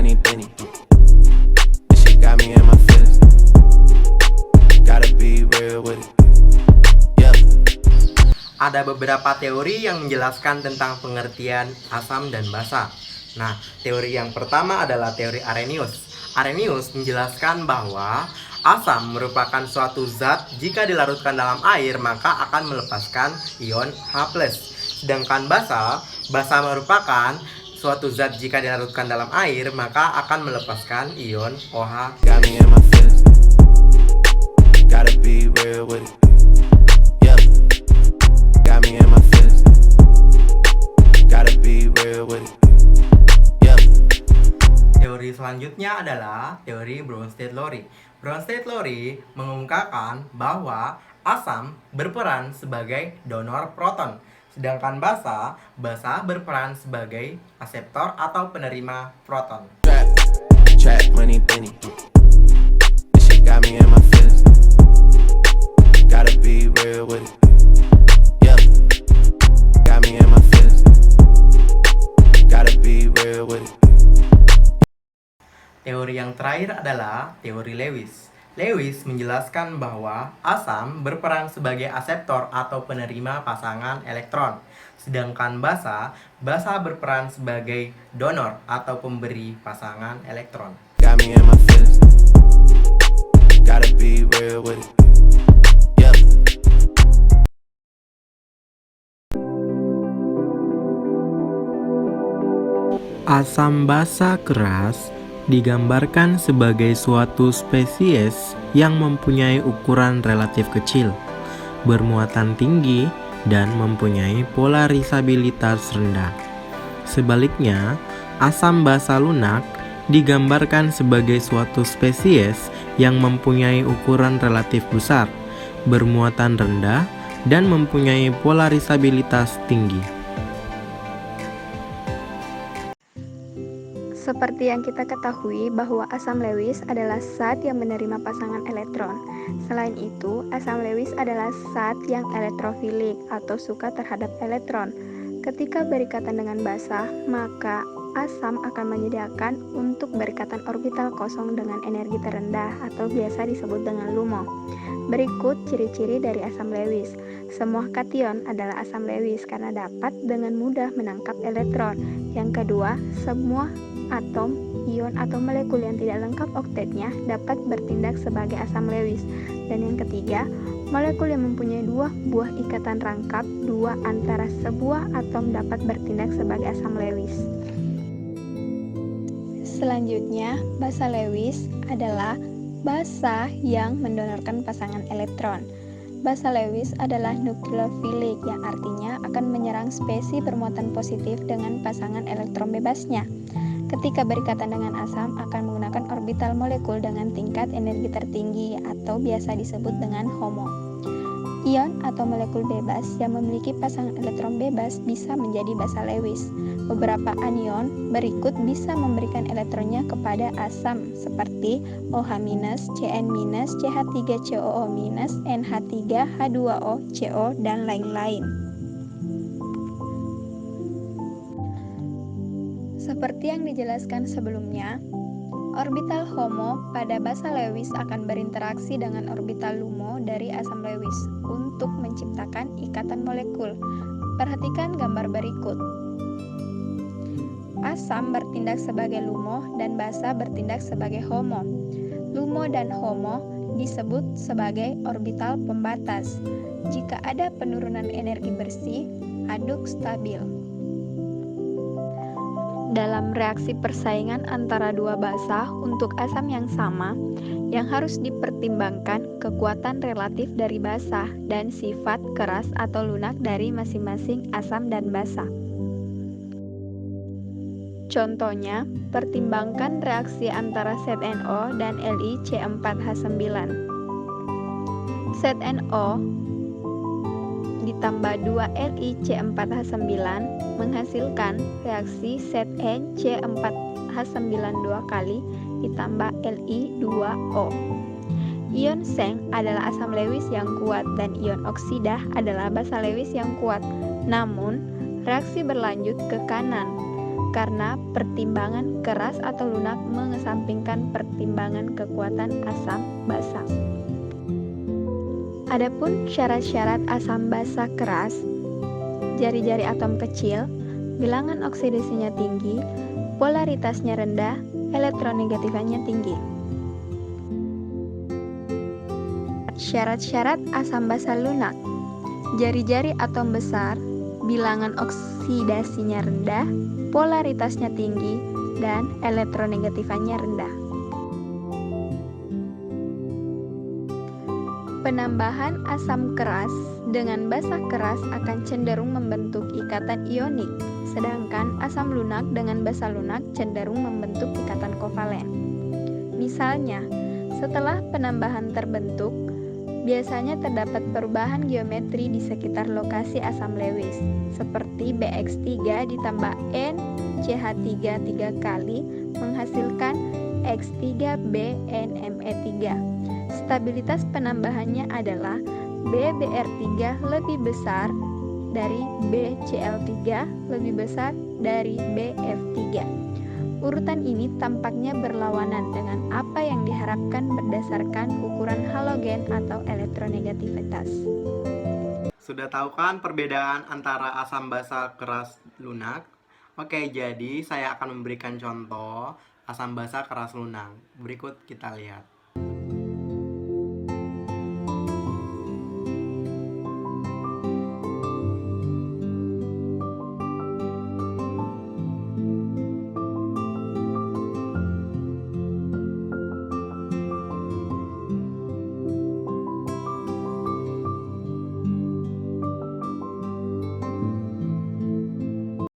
money penny. This shit got me in my feelings. Gotta be real with it. Yeah. Ada beberapa teori yang menjelaskan tentang pengertian asam dan basa. Nah, teori yang pertama adalah teori Arrhenius. Arrhenius menjelaskan bahwa asam merupakan suatu zat jika dilarutkan dalam air maka akan melepaskan ion H+. Sedangkan basa merupakan suatu zat jika dilarutkan dalam air maka akan melepaskan ion OH. Got me in my feelings. Gotta be real with it. Yeah. Got me in my feelings. Gotta be real with it. Yeah. Teori selanjutnya adalah teori Bronsted-Lowry. Bronsted-Lowry mengungkapkan bahwa asam berperan sebagai donor proton, sedangkan basa berperan sebagai aseptor atau penerima proton. Trap money penny. This shit got me in my feelings. Gotta be real with it. Yeah. Got me in my feelings. Gotta be real with it. Teori yang terakhir adalah teori Lewis. Lewis menjelaskan bahwa asam berperan sebagai aseptor atau penerima pasangan elektron, sedangkan basa berperan sebagai donor atau pemberi pasangan elektron. Got me in my feelings. Gotta be real with it. Yeah. Asam basa keras digambarkan sebagai suatu spesies yang mempunyai ukuran relatif kecil, bermuatan tinggi, dan mempunyai polarisabilitas rendah. Sebaliknya, asam basa lunak digambarkan sebagai suatu spesies yang mempunyai ukuran relatif besar, bermuatan rendah, dan mempunyai polarisabilitas tinggi. Seperti yang kita ketahui bahwa asam Lewis adalah zat yang menerima pasangan elektron. Selain itu, asam Lewis adalah zat yang elektrofilik atau suka terhadap elektron. Ketika berikatan dengan basa, maka asam akan menyediakan untuk berikatan orbital kosong dengan energi terendah atau biasa disebut dengan LUMO. Berikut ciri-ciri dari asam Lewis. Semua kation adalah asam Lewis karena dapat dengan mudah menangkap elektron. Yang kedua, semua atom, ion atau molekul yang tidak lengkap oktetnya dapat bertindak sebagai asam Lewis. Dan yang ketiga, molekul yang mempunyai dua buah ikatan rangkap dua antara sebuah atom dapat bertindak sebagai asam Lewis. Selanjutnya, basa Lewis adalah basa yang mendonorkan pasangan elektron. Basa Lewis adalah nukleofilik yang artinya akan menyerang spesies bermuatan positif dengan pasangan elektron bebasnya. Ketika berikatan dengan asam akan menggunakan orbital molekul dengan tingkat energi tertinggi atau biasa disebut dengan HOMO. Ion atau molekul bebas yang memiliki pasangan elektron bebas bisa menjadi basa Lewis. Beberapa anion berikut bisa memberikan elektronnya kepada asam seperti OH-, Cn-, CH3COO-, NH3, H2O, CO, dan lain-lain. Seperti yang dijelaskan sebelumnya, orbital HOMO pada basa Lewis akan berinteraksi dengan orbital LUMO dari asam Lewis untuk menciptakan ikatan molekul. Perhatikan gambar berikut. Asam bertindak sebagai LUMO dan basa bertindak sebagai HOMO. LUMO dan HOMO disebut sebagai orbital pembatas. Jika ada penurunan energi bersih, aduk stabil. Dalam reaksi persaingan antara dua basa untuk asam yang sama, yang harus dipertimbangkan kekuatan relatif dari basa dan sifat keras atau lunak dari masing-masing asam dan basa. Contohnya, pertimbangkan reaksi antara ZnO dan LiC4H9. ZnO ditambah 2 LiC4H9 menghasilkan reaksi ZnC4H9 dua kali ditambah Li2O. Ion seng adalah asam Lewis yang kuat dan ion oksida adalah basa Lewis yang kuat. Namun, reaksi berlanjut ke kanan karena pertimbangan keras atau lunak mengesampingkan pertimbangan kekuatan asam basa. Adapun syarat-syarat asam basa keras, jari-jari atom kecil, bilangan oksidasinya tinggi, polaritasnya rendah, elektronegatifnya tinggi. Syarat-syarat asam basa lunak, jari-jari atom besar, bilangan oksidasinya rendah, polaritasnya tinggi, dan elektronegatifnya rendah. Penambahan asam keras dengan basa keras akan cenderung membentuk ikatan ionik, sedangkan asam lunak dengan basa lunak cenderung membentuk ikatan kovalen. Misalnya, setelah penambahan terbentuk, biasanya terdapat perubahan geometri di sekitar lokasi asam Lewis, seperti BX3 ditambah NCH3 3 kali menghasilkan X3BNMe3. Stabilitas penambahannya adalah BBr3 lebih besar dari BCl3 lebih besar dari BF3. Urutan ini tampaknya berlawanan dengan apa yang diharapkan berdasarkan ukuran halogen atau elektronegativitas. Sudah tahu kan perbedaan antara asam basa keras lunak? Oke, jadi saya akan memberikan contoh asam basa keras lunak. Berikut kita lihat.